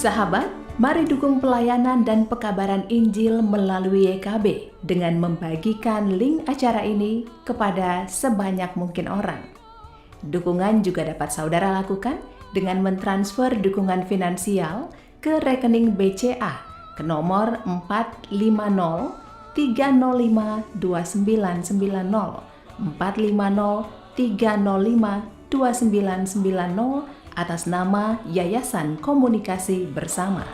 Sahabat, mari dukung pelayanan dan pekabaran Injil melalui YKB dengan membagikan link acara ini kepada sebanyak mungkin orang. Dukungan juga dapat saudara lakukan dengan mentransfer dukungan finansial ke rekening BCA ke nomor 450 305 2990 450 305 2990 atas nama Yayasan Komunikasi Bersama.